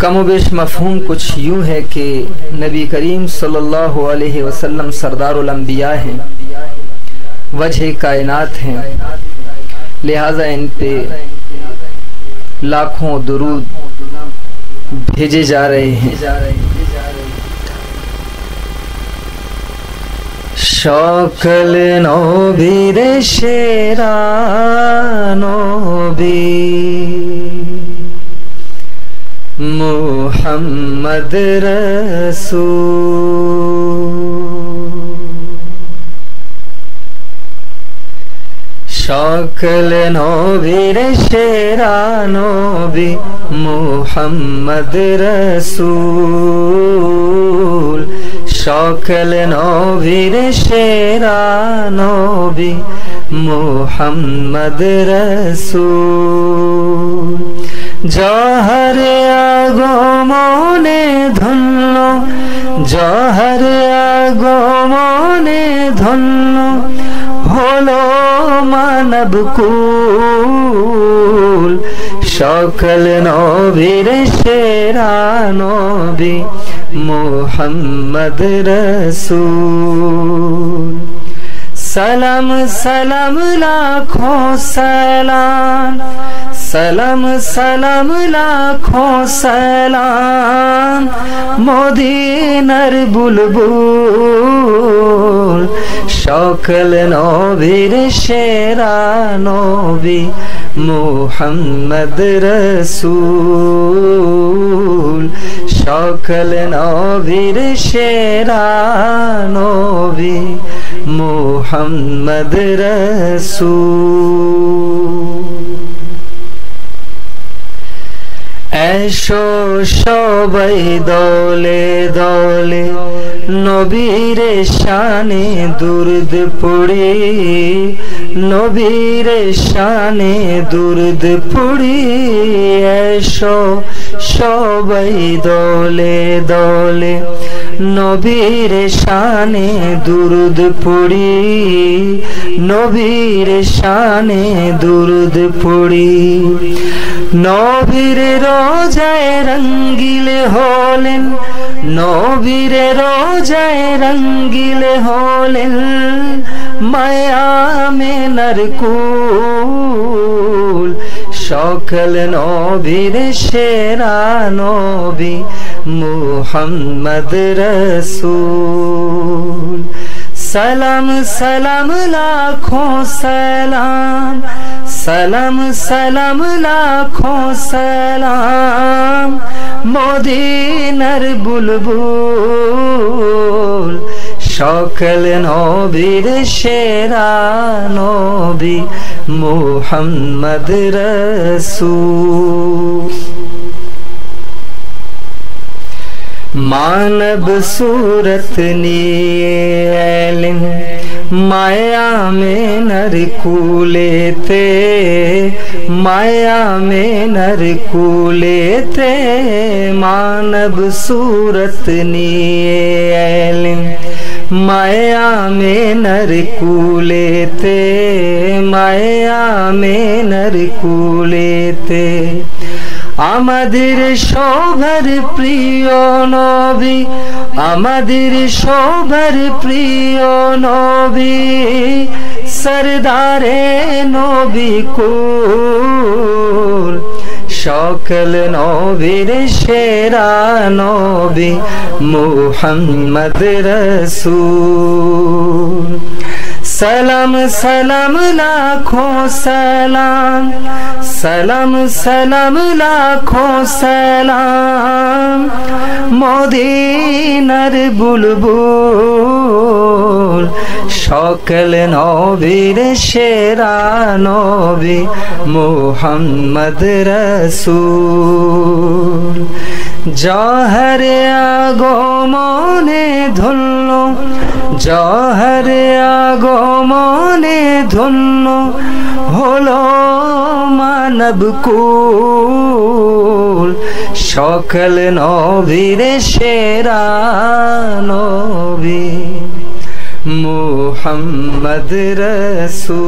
कमोबेश मफ़हूम कुछ यूँ है कि नबी करीम सल्लल्लाहु अलैहि वसल्लम सरदारुल अंबिया हैं, वजह कायनात हैं, लिहाजा इन पे लाखों दुरूद भेजे जा रहे हैं। शौकल नबी रे शेरा नबी मुहम्मद रसूल। शौकल नबी रे शेरा नबी मुहम्मद रसूल। शौकल नबी रे शेरा नबी मुहम्मद रसूल। जौहर আগমনে ধন্য, জৌহর আগমনে ধন্য হলো মানব কুল। সকল নবীর সেরা নবী মুহাম্মদ রসূল। सलाम सलाम लाखों सलाम, सलाम सलाम लाखों सलाम मदीनार बुलबुल। शौकल नबीर शेरा नबी मुहम्मद रसूल। शौकल नबीर शेरा नबी मुहम्मद रसूल। ऐशो সবাই দলে দলে নবীর শানে দুরুদ পড়ি, নবীর শানে দুরুদ পড়ি। ऐशो সবাই দলে দলে নবীর শানে দুরুদ পড়ি, নবীর শানে দুরুদ পড়ি। নবীর রোজায় রঙ্গিল হলেন, নবীর রোজায় রঙ্গিল হলেন মায়া আমিনার কুল। সকল নবীর সেরা নবী মুহাম্মদ রসূল। सलाम सलाम लाखों सलाम, सलाम सलाम लाखों सलाम मदीनार बुलबुल। সকল নবীর সেরা নবী মুহাম্মদ রসূল। मानव सूरत निये एलिन माया में नर कूलेते, माया में नर कूलेते। मानव सूरत निये एलिन माया में नर कूलेते, माया में नर कूलेते। আমাদের সবার প্রিয় নবী, আমাদের সবার প্রিয় নবী সরদারে নবী কুল। সকল নবীর সেরা নবী মুহাম্মদ রসূল। सलाम सलाम लाखों सलाम, सलाम सलाम लाखों सलाम मदीनार बुलबुल। সকল নবীর সেরা নবী মুহাম্মদ রসূল। জৌহর আগমনে ধন্য, জৌহর আগমনে ধন্য হলো মানব কুল। সকল নবীর সেরা নবী মুহাম্মদ রসূল।